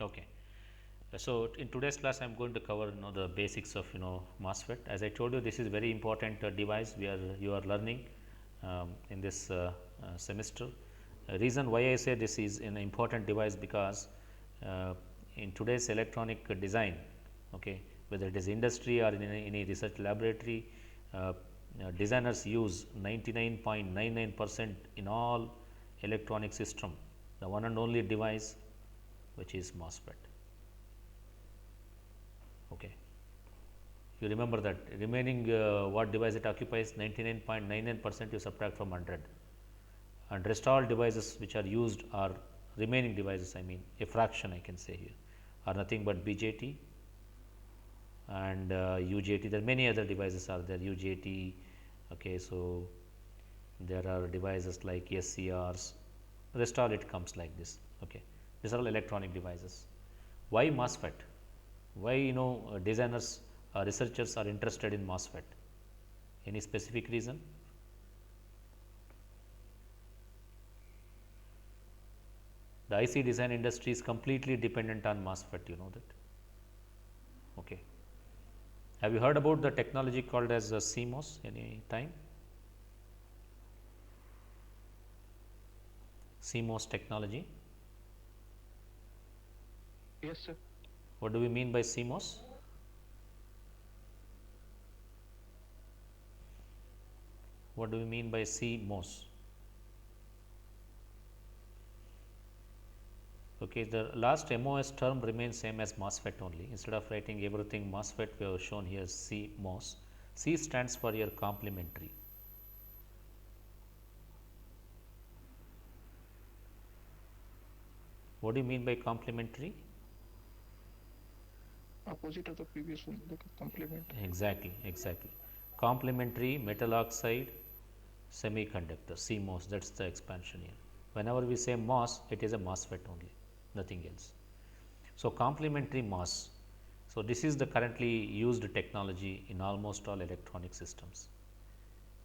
Okay. So in today's class, I am going to cover the basics of MOSFET. As I told you, this is very important device you are learning in this semester. Reason why I say this is an important device because uh, in today's electronic design, okay, whether it is industry or in any research laboratory, designers use 99.99% in all electronic system, the one and only device which is MOSFET. Okay. You remember that remaining what device it occupies, 99.99% you subtract from 100, and rest all devices which are used are remaining devices, I mean a fraction I can say here, are nothing but BJT and UJT. There are many other devices are there, UJT. Okay, so there are devices like SCRs, rest all it comes like this. Okay, these are all electronic devices. Why MOSFET? Why designers, researchers are interested in MOSFET? Any specific reason? The IC design industry is completely dependent on MOSFET, you know that. Okay. Have you heard about the technology called as CMOS any time? CMOS technology. Yes, sir. What do we mean by CMOS? What do we mean by CMOS? Okay, the last MOS term remains same as MOSFET only. Instead of writing everything MOSFET, we have shown here CMOS. C stands for your complementary. What do you mean by complementary? Opposite of the previous one, like a complement. Exactly, exactly. Complementary metal oxide semiconductor, CMOS, that is the expansion here. Whenever we say MOS, it is a MOSFET only, nothing else. So, complementary MOS. So, this is the currently used technology in almost all electronic systems.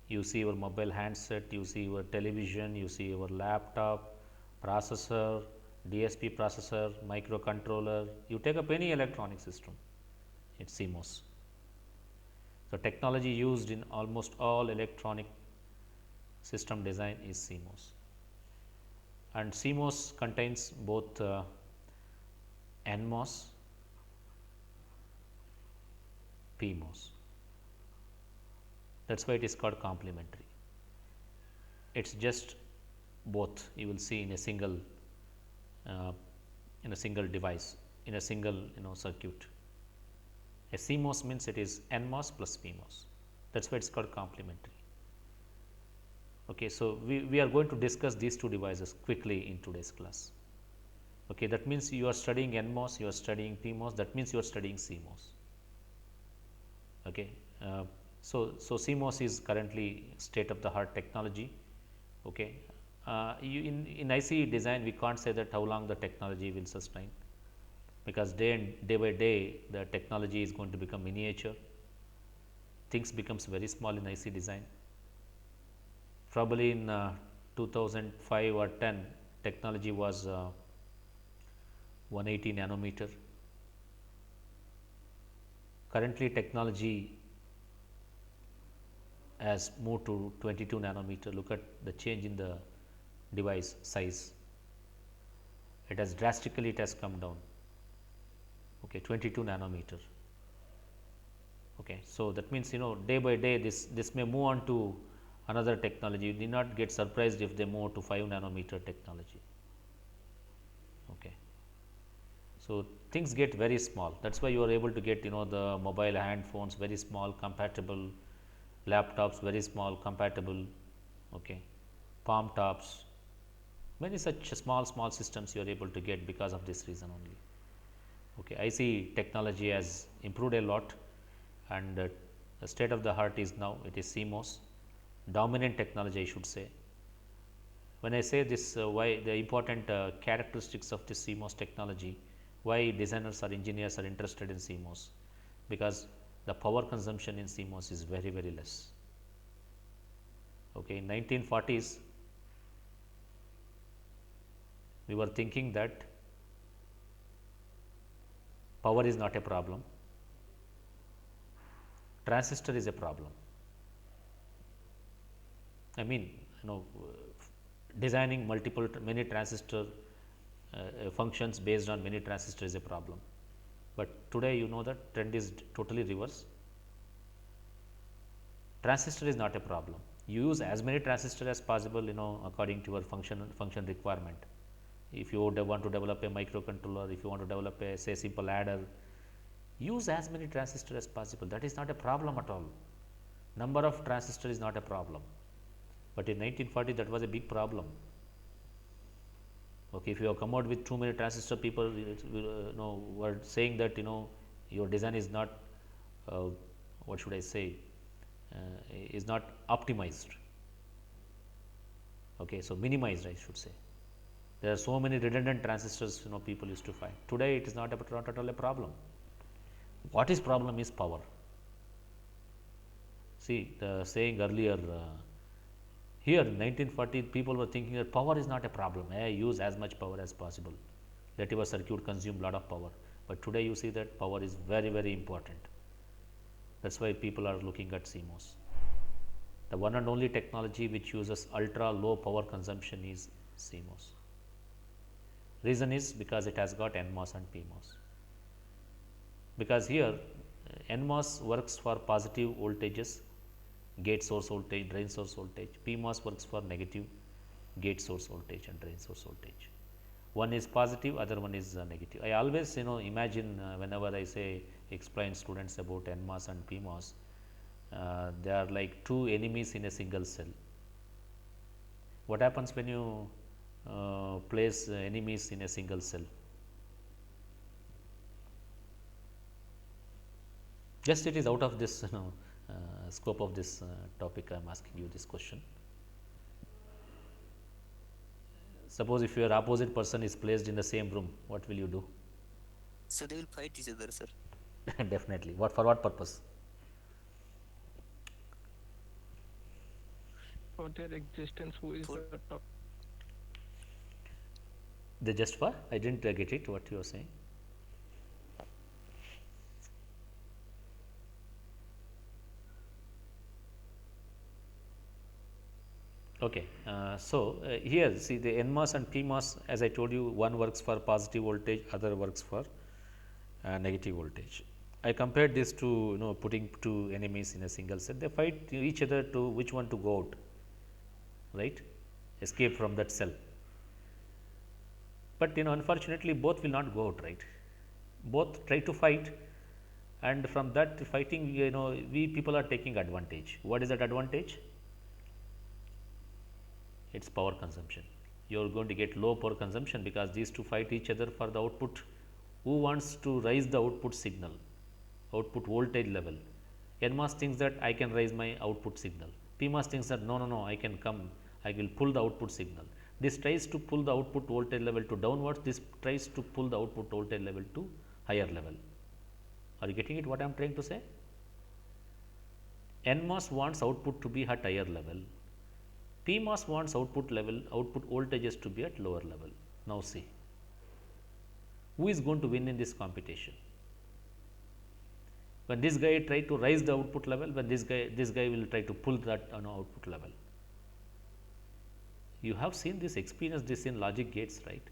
You see your mobile handset, you see your television, you see your laptop, processor, DSP processor, microcontroller, you take up any electronic system, it is CMOS. So, technology used in almost all electronic system design is CMOS, and CMOS contains both NMOS, PMOS. That is why it is called complementary. It is just both you will see uh, in a single device, in a single circuit. A CMOS means it is NMOS plus PMOS. That is why it is called complementary. Okay, so we are going to discuss these two devices quickly in today's class. Okay, that means you are studying NMOS, you are studying PMOS, that means you are studying CMOS. Okay, so CMOS is currently state of the art technology. Okay, in IC design we can't say that how long the technology will sustain, because day by day the technology is going to become miniature. Things becomes very small in IC design. Probably in 2005 or 10, technology was 180 nanometer. Currently technology has moved to 22 nanometer. Look at the change in the device size. It has drastically come down. Okay, 22 nanometer. Okay, so that means day by day this may move on to another technology. You need not get surprised if they move to 5 nanometer technology. Okay, so things get very small. That's why you are able to get the mobile hand phones very small, compatible, laptops very small, compatible. Okay, palm tops, many such small systems you are able to get because of this reason only. Okay, I see technology has improved a lot, and the state of the art is now it is CMOS, dominant technology I should say. When I say this, why the important characteristics of this CMOS technology, why designers or engineers are interested in CMOS, because the power consumption in CMOS is very less. Okay, in 1940s we were thinking that power is not a problem, transistor is a problem. I mean, designing many transistor functions based on many transistors is a problem, but today that trend is totally reverse. Transistor is not a problem. You use as many transistors as possible, according to your function requirement. If you want to develop a microcontroller, if you want to develop a say simple adder, use as many transistors as possible. That is not a problem at all. Number of transistors is not a problem, but in 1940 that was a big problem. Okay, if you have come out with too many transistor, people were saying that your design is not what should I say is not optimized. Okay, so minimized I should say. There are so many redundant transistors people used to find. Today it is not at all a problem. What is problem is power. See, the saying earlier here in 1940 people were thinking that power is not a problem, use as much power as possible, let your circuit consume lot of power. But today you see that power is very, very important. That is why people are looking at CMOS. The one and only technology which uses ultra low power consumption is CMOS. Reason is because it has got NMOS and PMOS. Because here NMOS works for positive voltages, gate source voltage, drain source voltage. PMOS works for negative gate source voltage and drain source voltage. One is positive, other one is negative. I always imagine whenever I say explain students about NMOS and PMOS, they are like two enemies in a single cell. What happens when you place enemies in a single cell? Just it is out of this scope of this topic. I am asking you this question. Suppose if your opposite person is placed in the same room, what will you do? So they will fight each other, sir. Definitely. What for? What purpose? For their existence, who is For- the top? They just for? I didn't get it. What you are saying? Okay. Here see the NMOS and PMOS, as I told you, one works for positive voltage, other works for negative voltage. I compared this to putting two enemies in a single cell. They fight each other to which one to go out, right? Escape from that cell. But unfortunately both will not go out, right? Both try to fight, and from that fighting we people are taking advantage. What is that advantage? It is power consumption. You are going to get low power consumption because these two fight each other for the output. Who wants to raise the output signal, output voltage level? NMOS thinks that I can raise my output signal. PMOS thinks that no, I can come, I will pull the output signal. This tries to pull the output voltage level to downwards, this tries to pull the output voltage level to higher level. Are you getting it what I am trying to say? NMOS wants output to be at higher level. PMOS wants output voltages to be at lower level. Now see, who is going to win in this competition? When this guy try to raise the output level, when this guy will try to pull that output level. You have seen this, experienced this in logic gates, right?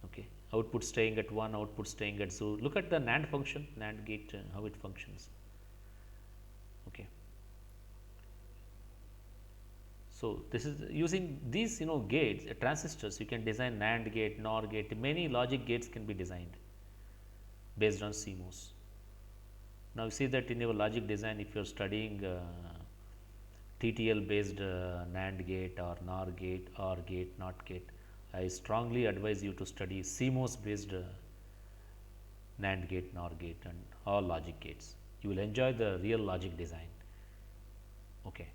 Okay, output staying at 1, output staying at 0. Look at the NAND function, NAND gate, how it functions. Okay. So, this is using these gates, transistors, you can design NAND gate, NOR gate, many logic gates can be designed based on CMOS. Now, you see that in your logic design, if you are studying TTL based NAND gate or NOR gate, OR gate, NOT gate, I strongly advise you to study CMOS based NAND gate, NOR gate and all logic gates. You will enjoy the real logic design. Okay.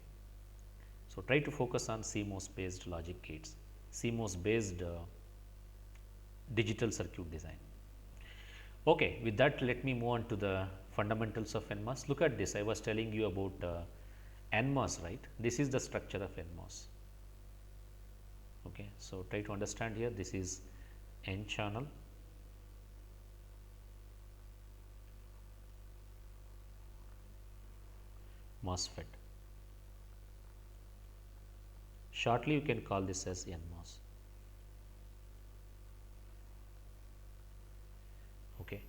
So, try to focus on CMOS based logic gates, CMOS based digital circuit design. Okay, with that let me move on to the fundamentals of NMOS. Look at this, I was telling you about NMOS, right? This is the structure of NMOS. Okay, so try to understand here, this is N channel, MOSFET. Shortly you can call this as NMOS. Okay.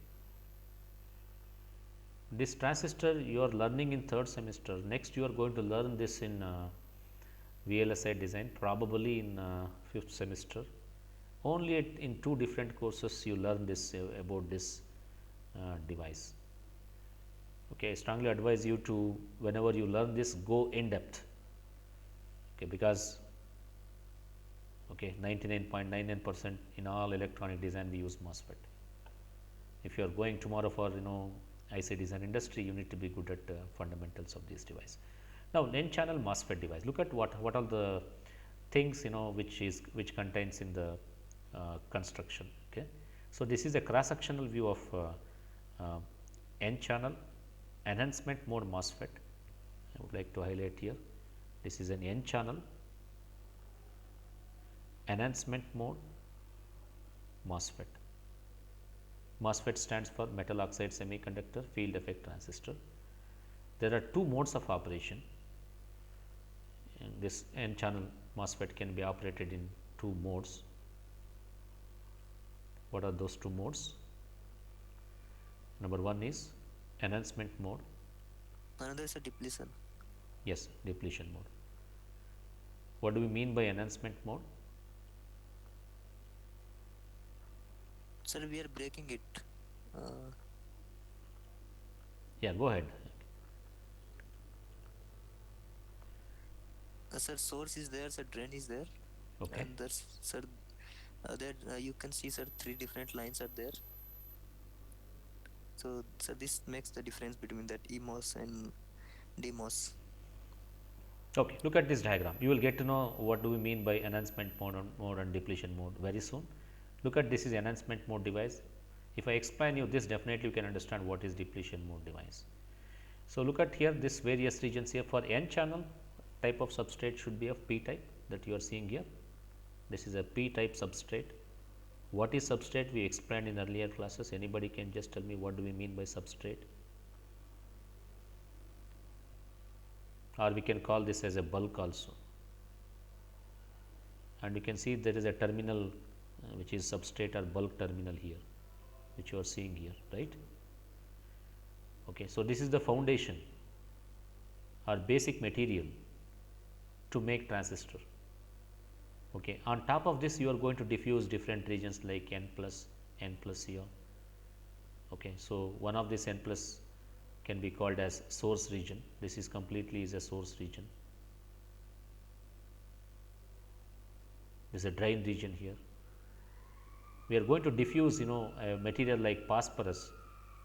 This transistor you are learning in third semester. Next you are going to learn this in VLSI design, probably in fifth semester. Only in two different courses you learn this about this device. Okay, I strongly advise you to, whenever you learn this, go in depth. Okay, because 99.99% in all electronic design we use MOSFET. If you are going tomorrow for IC design industry, you need to be good at fundamentals of this device. Now, N channel MOSFET device, look at what are the things which contains in the construction. Okay. So, this is a cross sectional view of N channel enhancement mode MOSFET. I would like to highlight here, this is an N channel enhancement mode MOSFET. MOSFET stands for metal oxide semiconductor field effect transistor. There are two modes of operation. And this N channel MOSFET can be operated in two modes. What are those two modes? Number one is enhancement mode. Another is a depletion. Yes, depletion mode. What do we mean by enhancement mode? Sir, we are breaking it. Yeah, go ahead. Sir, source is there, sir, drain is there. Okay. And there's, sir, there you can see, sir, three different lines are there. So, sir, this makes the difference between that EMOS and DMOS. Okay, look at this diagram. You will get to know what do we mean by enhancement mode and depletion mode very soon. Look at this is enhancement mode device. If I explain you this, definitely you can understand what is depletion mode device. So, look at here this various regions here. For N channel type of substrate should be of P type that you are seeing here. This is a P type substrate. What is substrate? We explained in earlier classes. Anybody can just tell me what do we mean by substrate? Or we can call this as a bulk also. And you can see there is a terminal which is substrate or bulk terminal here, which you are seeing here, right. Okay. So, this is the foundation or basic material to make transistor. Okay. On top of this, you are going to diffuse different regions like N plus here. Okay. So, one of this N plus can be called as source region. This is completely is a source region. This is a drain region here. We are going to diffuse a material like phosphorus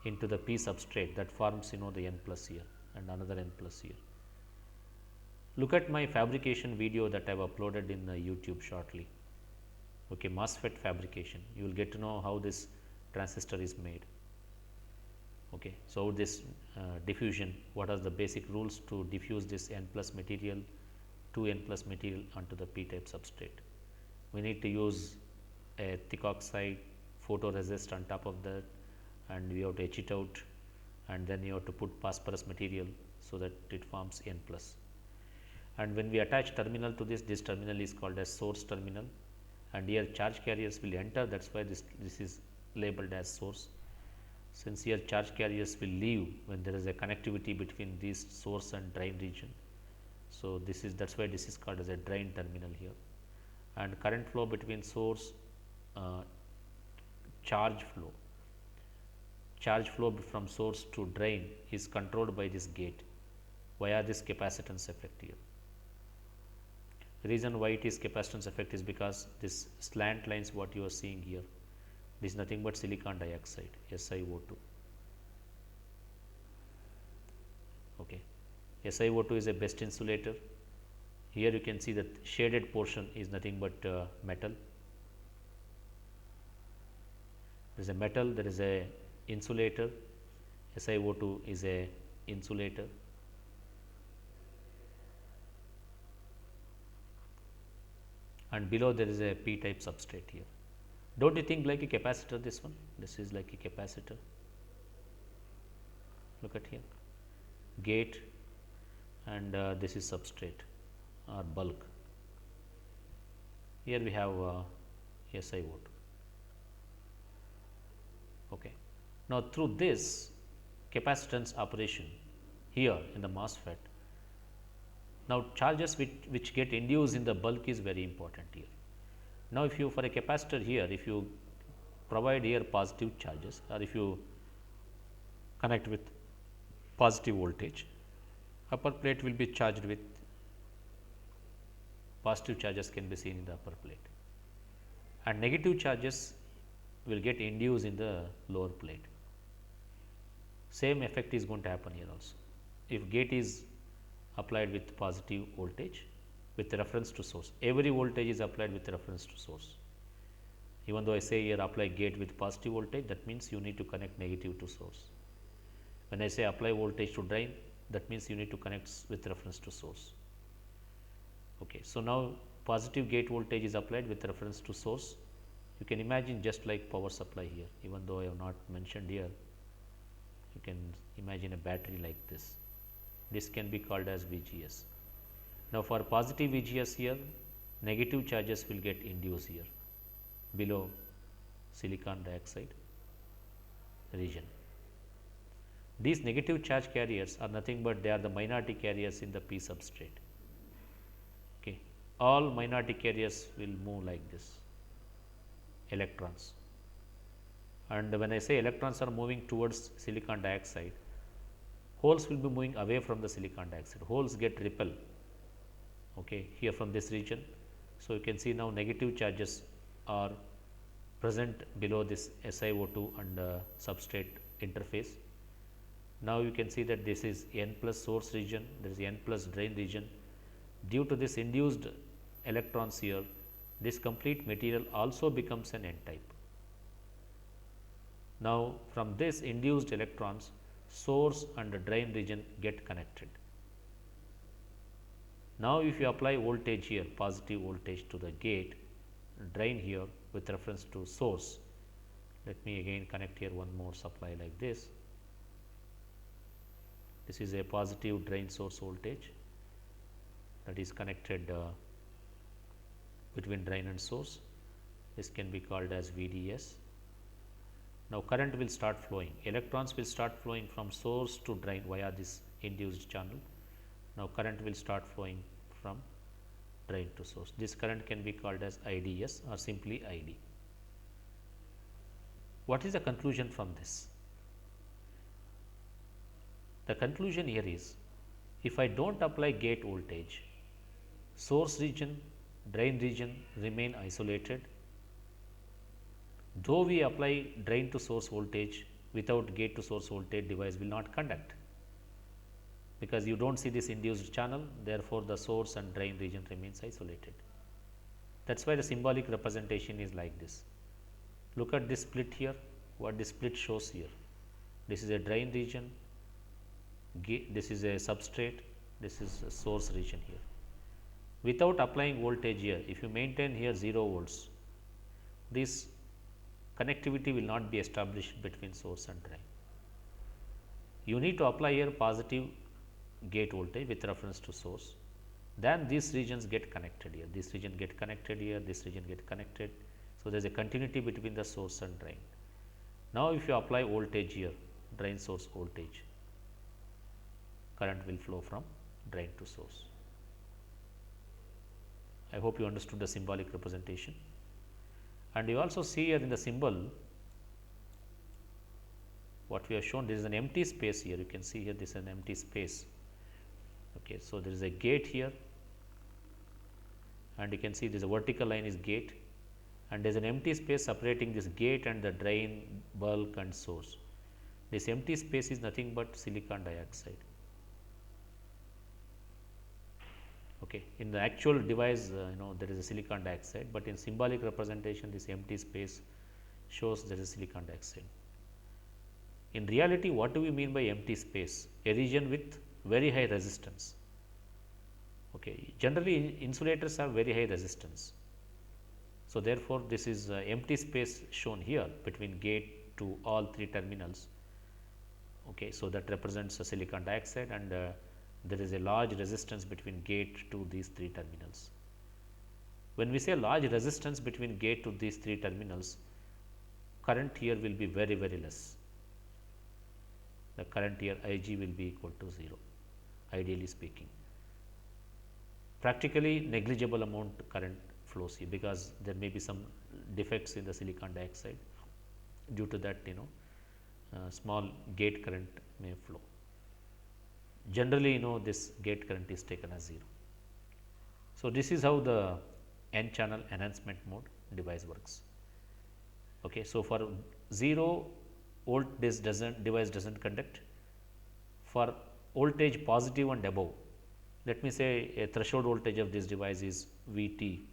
into the P substrate that forms the N plus here and another N plus here. Look at my fabrication video that I have uploaded in YouTube shortly. Okay, MOSFET fabrication. You will get to know how this transistor is made. Okay, so this diffusion, what are the basic rules to diffuse this N plus material to N plus material onto the P type substrate. We need to use a thick oxide photoresist on top of that, and we have to etch it out, and then you have to put phosphorus material so that it forms N plus. And when we attach terminal to this terminal is called as source terminal, and here charge carriers will enter. That is why this is labeled as source. Since here charge carriers will leave when there is a connectivity between this source and drain region. So, that is why this is called as a drain terminal here, and current flow between source charge flow from source to drain is controlled by this gate via this capacitance effect here. The reason why it is capacitance effect is because this slant lines what you are seeing here, this is nothing but silicon dioxide, SiO2. Okay. SiO2 is a best insulator. Here you can see that shaded portion is nothing but metal. There is a metal, there is a insulator, SiO2 is a insulator. And below there is a P type substrate here. Don't you think like a capacitor, this one? This is like a capacitor. Look at here, gate, and this is substrate or bulk. Here we have SiO2. Okay. Now, through this capacitance operation here in the MOSFET, now charges which get induced in the bulk is very important here. Now, if you for a capacitor here, if you provide here positive charges or if you connect with positive voltage, upper plate will be charged with positive charges can be seen in the upper plate, and negative charges will get induced in the lower plate. Same effect is going to happen here also. If gate is applied with positive voltage with reference to source, every voltage is applied with reference to source. Even though I say here apply gate with positive voltage, that means you need to connect negative to source. When I say apply voltage to drain, that means you need to connect with reference to source. Okay. So, now positive gate voltage is applied with reference to source. You can imagine just like power supply here, even though I have not mentioned here, you can imagine a battery like this. This can be called as VGS. Now, for positive VGS here, negative charges will get induced here below silicon dioxide region. These negative charge carriers are nothing but they are the minority carriers in the P substrate. Okay. All minority carriers will move like this, electrons, and when I say electrons are moving towards silicon dioxide, holes will be moving away from the silicon dioxide, holes get repel here from this region. So, you can see now negative charges are present below this SiO2 and substrate interface. Now, you can see that this is N plus source region, there is N plus drain region. Due to this induced electrons here, this complete material also becomes an N type. Now, from this induced electrons, source and the drain region get connected. Now, if you apply voltage here, positive voltage to the gate, drain here with reference to source, let me again connect here one more supply like this. This is a positive drain source voltage that is connected between drain and source. This can be called as VDS. Now, current will start flowing, electrons will start flowing from source to drain via this induced channel. Now, current will start flowing from drain to source. This current can be called as IDS or simply ID. What is the conclusion from this? The conclusion here is, if I do not apply gate voltage, source region, drain region remain isolated. Though we apply drain to source voltage, without gate to source voltage, device will not conduct, because you do not see this induced channel, therefore, the source and drain region remains isolated. That is why the symbolic representation is like this. Look at this split here, what this split shows here. This is a drain region, this is a substrate, this is a source region here. Without applying voltage here, if you maintain here 0 volts, this connectivity will not be established between source and drain. You need to apply here positive gate voltage with reference to source, then these regions get connected here, this region get connected here, this region get connected. So, there is a continuity between the source and drain. Now, if you apply voltage here, drain source voltage, current will flow from drain to source. I hope you understood the symbolic representation. And you also see here in the symbol what we have shown, this is an empty space here, you can see here this is an empty space. Okay. So, there is a gate here, and you can see this vertical line is gate, and there is an empty space separating this gate and the drain, bulk and source. This empty space is nothing but silicon dioxide. Okay. In the actual device, there is a silicon dioxide, but in symbolic representation, this empty space shows there is silicon dioxide. In reality, what do we mean by empty space? A region with very high resistance. Okay. Generally, insulators have very high resistance. So, therefore, this is empty space shown here between gate to all 3 terminals. Okay. So, that represents a silicon dioxide, and there is a large resistance between gate to these 3 terminals. When we say large resistance between gate to these 3 terminals, current here will be very, very less. The current here I g will be equal to 0, ideally speaking. Practically negligible amount current flows here, because there may be some defects in the silicon dioxide. Due to that, small gate current may flow. Generally, this gate current is taken as 0. So, this is how the n channel enhancement mode device works. Okay. So, for 0 volt this device does not conduct. For voltage positive and above, let me say a threshold voltage of this device is V t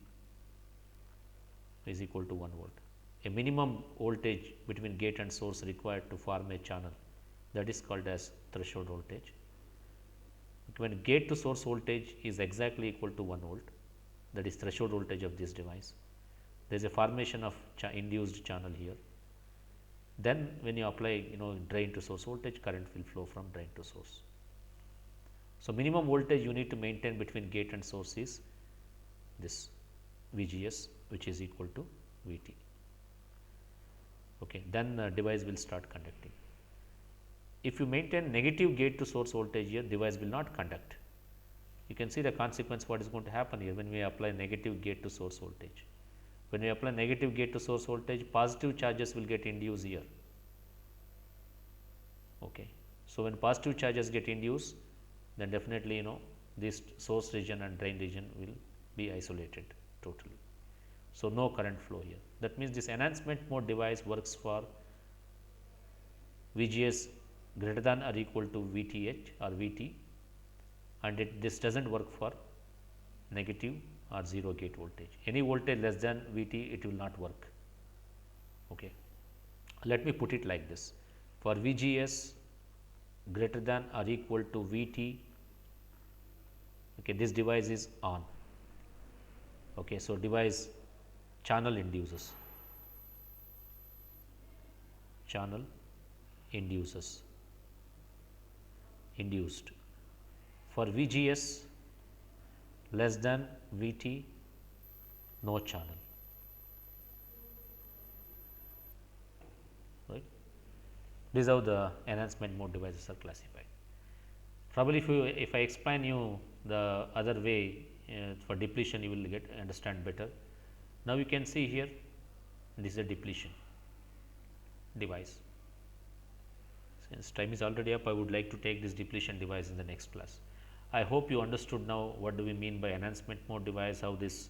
is equal to 1 volt. A minimum voltage between gate and source required to form a channel, that is called as threshold voltage. When gate to source voltage is exactly equal to 1 volt, that is threshold voltage of this device, there is a formation of induced channel here. Then when you apply drain to source voltage, current will flow from drain to source. So, minimum voltage you need to maintain between gate and source is this VGS, which is equal to VT. Okay. Then the device will start conducting. If you maintain negative gate to source voltage here, device will not conduct. You can see the consequence what is going to happen here when we apply negative gate to source voltage. When we apply negative gate to source voltage, positive charges will get induced here. Okay. So, when positive charges get induced, then definitely this source region and drain region will be isolated totally. So, no current flow here. That means, this enhancement mode device works for VGS greater than or equal to VTH or VT, and this does not work for negative or 0 gate voltage. Any voltage less than VT, it will not work. Okay. Let me put it like this: for VGS greater than or equal to VT, okay, this device is on. Okay. So, device channel induces, induced. For VGS less than VT, no channel, right. This is how the enhancement mode devices are classified. Probably if I explain you the other way for depletion, you will understand better. Now, you can see here, this is a depletion device. Since time is already up, I would like to take this depletion device in the next class. I hope you understood now what do we mean by enhancement mode device, how this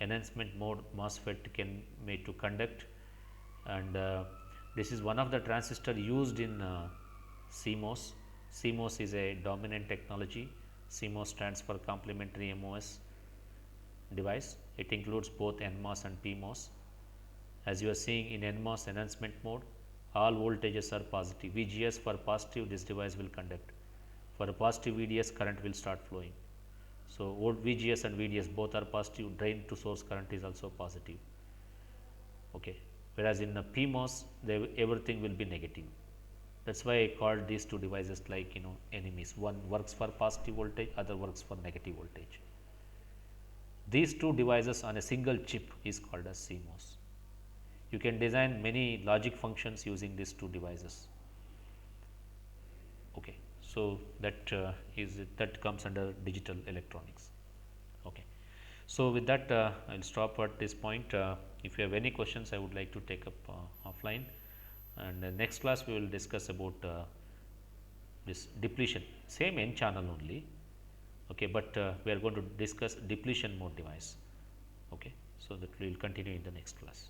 enhancement mode MOSFET can made to conduct, and this is one of the transistor used in CMOS. CMOS is a dominant technology. CMOS stands for complementary MOS device. It includes both NMOS and PMOS. As you are seeing in NMOS enhancement mode, all voltages are positive. VGS for positive, this device will conduct. For a positive VDS, current will start flowing. So, VGS and VDS both are positive, drain to source current is also positive. Okay. Whereas, in a PMOS, everything will be negative. That is why I called these two devices like enemies. One works for positive voltage, other works for negative voltage. These two devices on a single chip is called as CMOS. You can design many logic functions using these two devices. Okay. So, that comes under digital electronics. Okay. So, with that I will stop at this point. If you have any questions, I would like to take up offline, and next class we will discuss about this depletion, same N channel only. Okay, but we are going to discuss depletion mode device. Okay. So, that we will continue in the next class.